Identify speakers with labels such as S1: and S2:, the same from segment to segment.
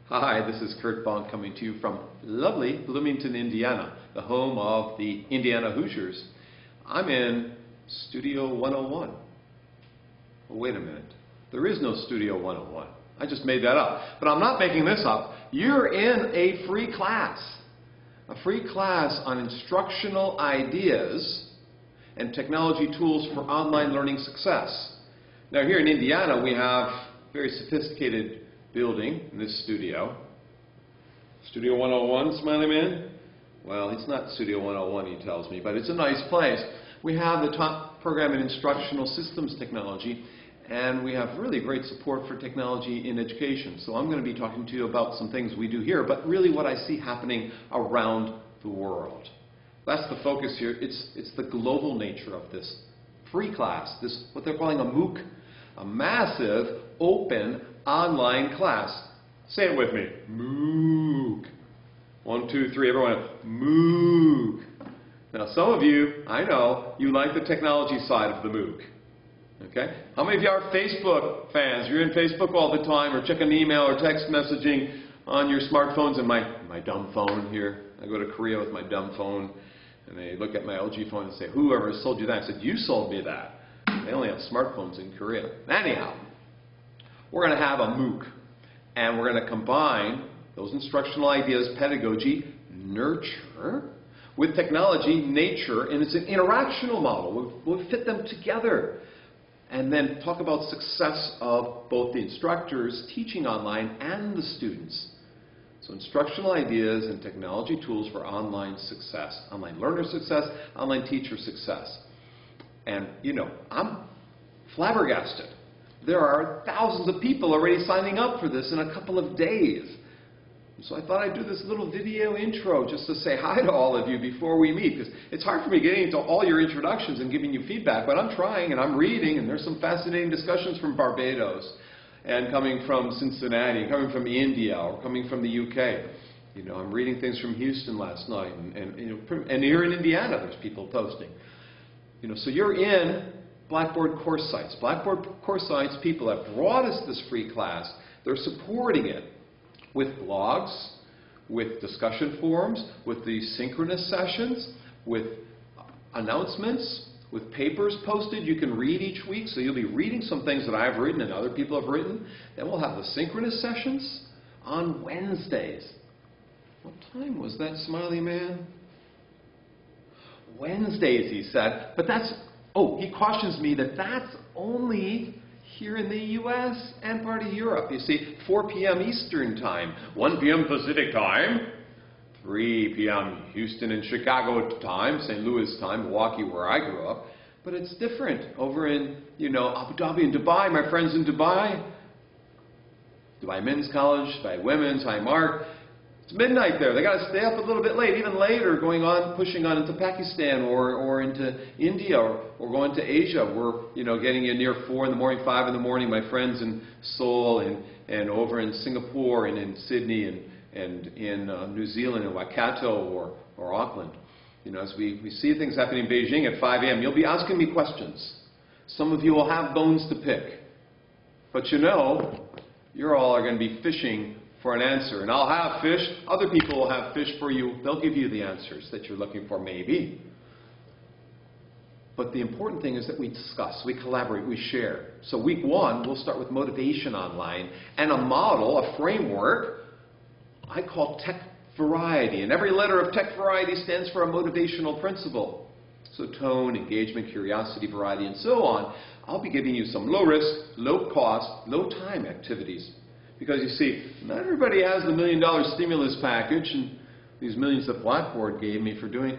S1: Hi, this is Curt Bonk coming to you from lovely Bloomington, Indiana, the home of the Indiana Hoosiers. I'm in Studio 101. Well, wait a minute. There is no Studio 101. I just made that up. But I'm not making this up. You're in a free class on instructional ideas and technology tools for online learning success. Now here in Indiana, we have a very sophisticated building in this studio. Studio 101, Smiley Man? Well, it's not Studio 101, he tells me, but it's a nice place. We have the top program in instructional systems technology, and we have really great support for technology in education. So I'm going to be talking to you about some things we do here, but really what I see happening around the world. That's the focus here. It's the global nature of this free class, this what they're calling a MOOC, a massive, open, online class. Say it with me. MOOC. 1, 2, 3, everyone. MOOC. Now some of you, I know, you like the technology side of the MOOC. Okay? How many of you are Facebook fans? You're in Facebook all the time, or checking email or text messaging on your smartphones. And my dumb phone here. I go to Korea with my dumb phone, and they look at my LG phone and say, "Whoever sold you that?" I said, "You sold me that." They only have smartphones in Korea. Anyhow, we're going to have a MOOC, and we're going to combine those instructional ideas, pedagogy, nurture, with technology, nature, and it's an interactional model. We'll fit them together, and then talk about success of both the instructors teaching online and the students. So instructional ideas and technology tools for online success, online learner success, online teacher success. And, you know, I'm flabbergasted. There are thousands of people already signing up for this in a couple of days. So I thought I'd do this little video intro just to say hi to all of you before we meet, because it's hard for me getting into all your introductions and giving you feedback, but I'm trying and I'm reading, and there's some fascinating discussions from Barbados, and coming from Cincinnati, coming from India, or coming from the UK. You know, I'm reading things from Houston last night, and here in Indiana there's people posting. You know, so you're in Blackboard course sites. Blackboard course sites people have brought us this free class. They're supporting it with blogs, with discussion forums, with these synchronous sessions, with announcements, with papers posted you can read each week. So you'll be reading some things that I've written and other people have written. Then we'll have the synchronous sessions on Wednesdays. What time was that, Smiley Man? Wednesdays, he said, but that's, he cautions me that that's only here in the U.S. and part of Europe. You see, 4 p.m. Eastern Time, 1 p.m. Pacific Time, 3 p.m. Houston and Chicago time, St. Louis time, Milwaukee where I grew up. But it's different over in, you know, Abu Dhabi and Dubai, my friends in Dubai, Dubai Men's College, Dubai Women's, hi Mark. It's midnight there. They got to stay up a little bit late, even later, pushing on into Pakistan or into India or going to Asia. We're, you know, getting in near 4 in the morning, 5 in the morning. My friends in Seoul and over in Singapore and in Sydney and in New Zealand, in Waikato or Auckland. You know, as we see things happening in Beijing at 5 a.m., you'll be asking me questions. Some of you will have bones to pick. But you know, you're all are going to be fishing for an answer. And I'll have fish. Other people will have fish for you. They'll give you the answers that you're looking for, maybe. But the important thing is that we discuss, we collaborate, we share. So week 1, we'll start with motivation online and a model, a framework, I call tech variety. And every letter of tech variety stands for a motivational principle. So tone, engagement, curiosity, variety, and so on. I'll be giving you some low risk, low cost, low time activities. Because you see, not everybody has the $1 million stimulus package and these millions that Blackboard gave me for doing,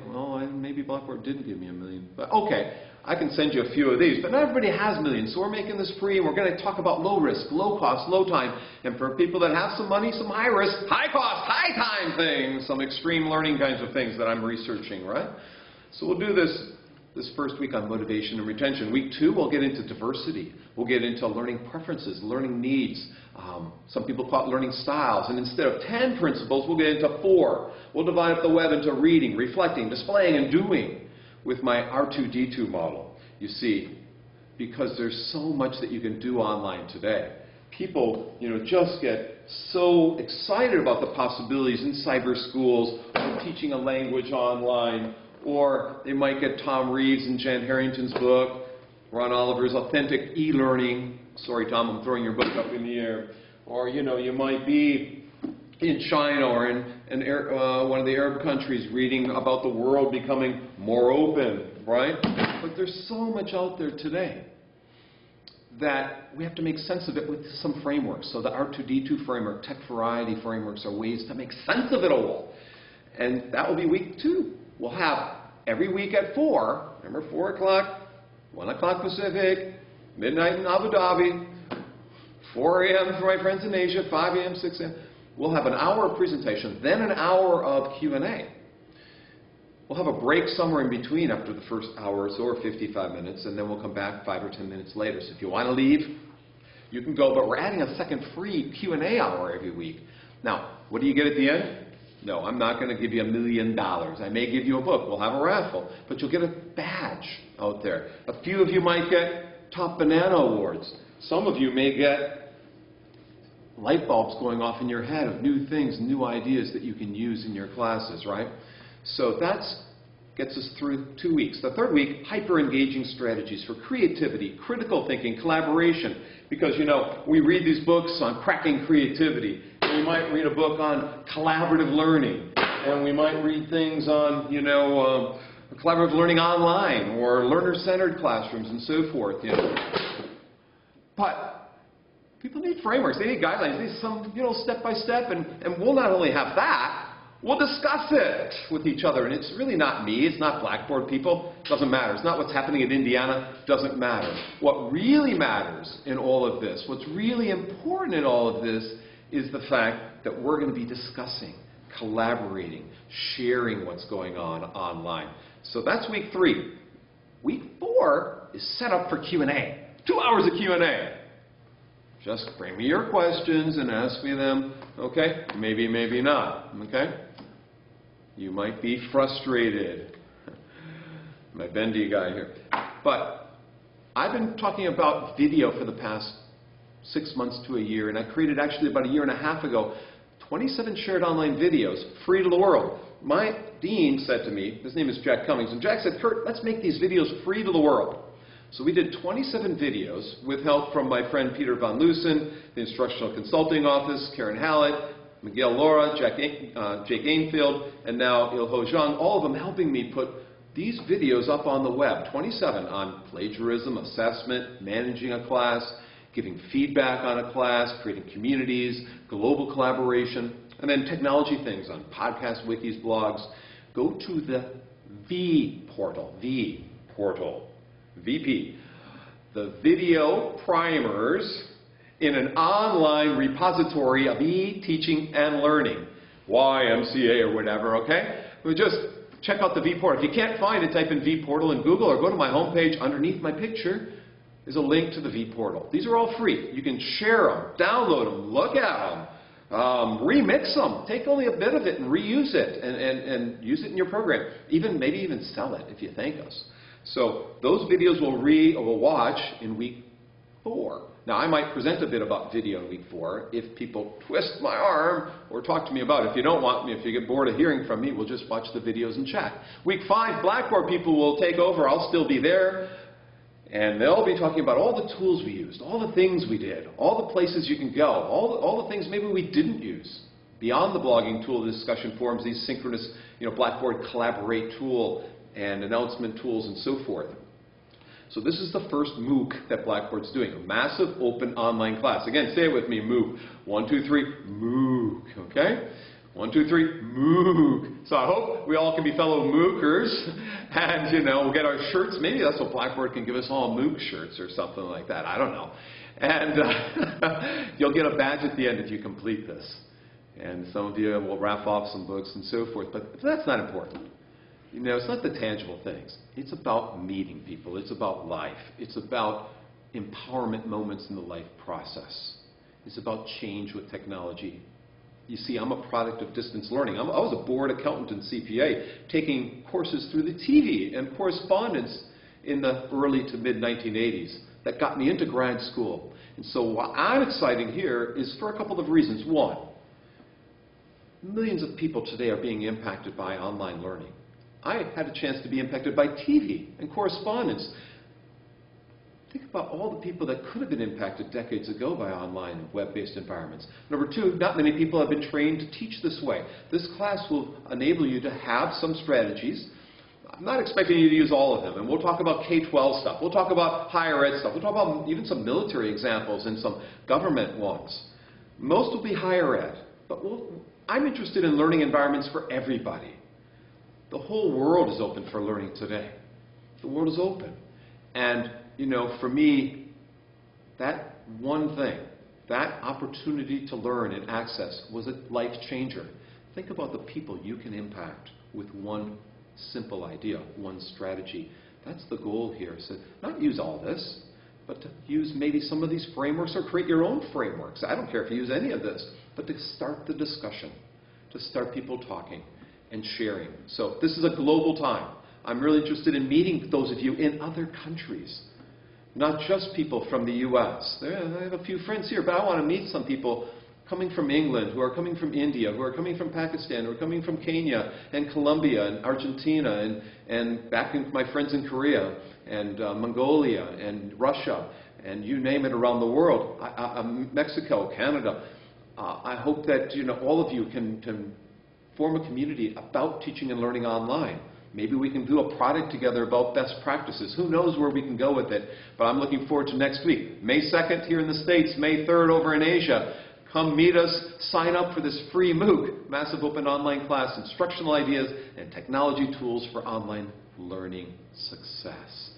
S1: maybe Blackboard didn't give me $1 million. But okay, I can send you a few of these. But not everybody has millions, so we're making this free. We're going to talk about low risk, low cost, low time. And for people that have some money, some high risk, high cost, high time things, some extreme learning kinds of things that I'm researching, right? So we'll do this first week on motivation and retention. Week 2, we'll get into diversity. We'll get into learning preferences, learning needs. Some people call it learning styles. And instead of 10 principles, we'll get into 4. We'll divide up the web into reading, reflecting, displaying, and doing with my R2D2 model. You see, because there's so much that you can do online today. People, just get so excited about the possibilities in cyber schools, or teaching a language online, or they might get Tom Reeves and Jan Harrington's book, Ron Oliver's Authentic E-Learning. Sorry, Tom, I'm throwing your book up in the air. Or, you know, you might be in China or in one of the Arab countries reading about the world becoming more open, right? But there's so much out there today that we have to make sense of it with some frameworks. So the R2D2 framework, tech variety frameworks are ways to make sense of it all. And that will be week 2. We'll have every week at 4, remember 4 o'clock, 1 o'clock Pacific, midnight in Abu Dhabi, 4 a.m. for my friends in Asia, 5 a.m., 6 a.m. We'll have an hour of presentation, then an hour of Q&A. We'll have a break somewhere in between after the first hour or 55 minutes, and then we'll come back 5 or 10 minutes later. So if you want to leave, you can go, but we're adding a second free Q&A hour every week. Now, what do you get at the end? No, I'm not going to give you $1 million. I may give you a book. We'll have a raffle, but you'll get a badge out there. A few of you might get Top Banana Awards. Some of you may get light bulbs going off in your head of new things, new ideas that you can use in your classes, right? So that gets us through 2 weeks. The third week, hyper-engaging strategies for creativity, critical thinking, collaboration. Because, you know, we read these books on cracking creativity. We might read a book on collaborative learning. And we might read things on, you know, collaborative learning online or learner-centered classrooms and so forth, you know. But people need frameworks. They need guidelines. They need some, you know, step-by-step. And we'll not only have that, we'll discuss it with each other. And it's really not me. It's not Blackboard people. It doesn't matter. It's not what's happening in Indiana. It doesn't matter. What really matters in all of this, what's really important in all of this, is the fact that we're going to be discussing, collaborating, sharing what's going on online. So that's week 3. Week 4 is set up for Q&A. 2 hours of Q&A. Just bring me your questions and ask me them, okay? Maybe, maybe not, okay? You might be frustrated. My bendy guy here. But I've been talking about video for the past 6 months to a year, and I created actually about 1.5 years ago 27 shared online videos, free to the world. My dean said to me, his name is Jack Cummings, and Jack said, Curt, let's make these videos free to the world. So we did 27 videos with help from my friend Peter Von Loosen, the Instructional Consulting Office, Karen Hallett, Miguel Laura, Jake Ainfield, and now Il-Ho Zhang, all of them helping me put these videos up on the web, 27 on plagiarism, assessment, managing a class, giving feedback on a class, creating communities, global collaboration, and then technology things on podcasts, wikis, blogs. Go to the portal, VP, the video primers in an online repository of e-teaching and learning, YMCA or whatever, okay? We just check out the V portal. If you can't find it, type in V portal in Google or go to my homepage. Underneath my picture is a link to the V portal. These are all free. You can share them, download them, look at them, remix them. Take only a bit of it and reuse it and use it in your program. Maybe even sell it if you thank us. So those videos we'll watch in week 4. Now, I might present a bit about video in week 4 if people twist my arm or talk to me about it. If you don't want me, if you get bored of hearing from me, we'll just watch the videos and chat. Week 5, Blackboard people will take over. I'll still be there. And they'll be talking about all the tools we used, all the things we did, all the places you can go, all the things maybe we didn't use. Beyond the blogging tool, the discussion forums, these synchronous, Blackboard Collaborate tool, and announcement tools and so forth. So this is the first MOOC that Blackboard's doing, a massive open online class. Again, say it with me, MOOC. 1, 2, 3, MOOC, okay? 1, 2, 3, MOOC. So I hope we all can be fellow MOOCers and, we'll get our shirts. Maybe that's what Blackboard can give us all, MOOC shirts or something like that. I don't know. And you'll get a badge at the end if you complete this. And some of you will wrap off some books and so forth. But that's not important. It's not the tangible things. It's about meeting people. It's about life. It's about empowerment moments in the life process. It's about change with technology. You see, I'm a product of distance learning. I was a board accountant and CPA taking courses through the TV and correspondence in the early to mid-1980s. that got me into grad school. And so what I'm excited here is for a couple of reasons. One, millions of people today are being impacted by online learning. I had a chance to be impacted by TV and correspondence. Think about all the people that could have been impacted decades ago by online web-based environments. Number two, not many people have been trained to teach this way. This class will enable you to have some strategies. I'm not expecting you to use all of them, and we'll talk about K-12 stuff. We'll talk about higher ed stuff. We'll talk about even some military examples and some government ones. Most will be higher ed, but I'm interested in learning environments for everybody. The whole world is open for learning today. The world is open. And, you know, for me, that one thing, that opportunity to learn and access was a life changer. Think about the people you can impact with one simple idea, one strategy. That's the goal here. So not use all this, but to use maybe some of these frameworks or create your own frameworks. I don't care if you use any of this, but to start the discussion, to start people talking and sharing. So this is a global time. I'm really interested in meeting those of you in other countries, not just people from the U.S. I have a few friends here, but I want to meet some people coming from England, who are coming from India, who are coming from Pakistan, who are coming from Kenya and Colombia and Argentina and back in my friends in Korea and Mongolia and Russia and you name it around the world, Mexico, Canada. I hope that all of you can form a community about teaching and learning online. Maybe we can do a product together about best practices. Who knows where we can go with it? But I'm looking forward to next week. May 2nd here in the States, May 3rd over in Asia. Come meet us, sign up for this free MOOC, Massive Open Online Class, Instructional Ideas and Technology Tools for Online Learning Success.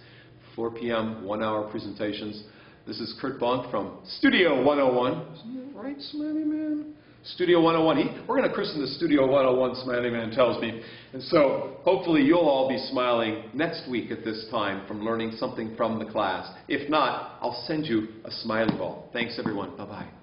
S1: 4 p.m., 1-hour presentations. This is Curt Bonk from Studio 101. Isn't that right, Smelly Man? Studio 101. We're going to christen the Studio 101, Smiley Man tells me. And so hopefully you'll all be smiling next week at this time from learning something from the class. If not, I'll send you a smiley ball. Thanks, everyone. Bye-bye.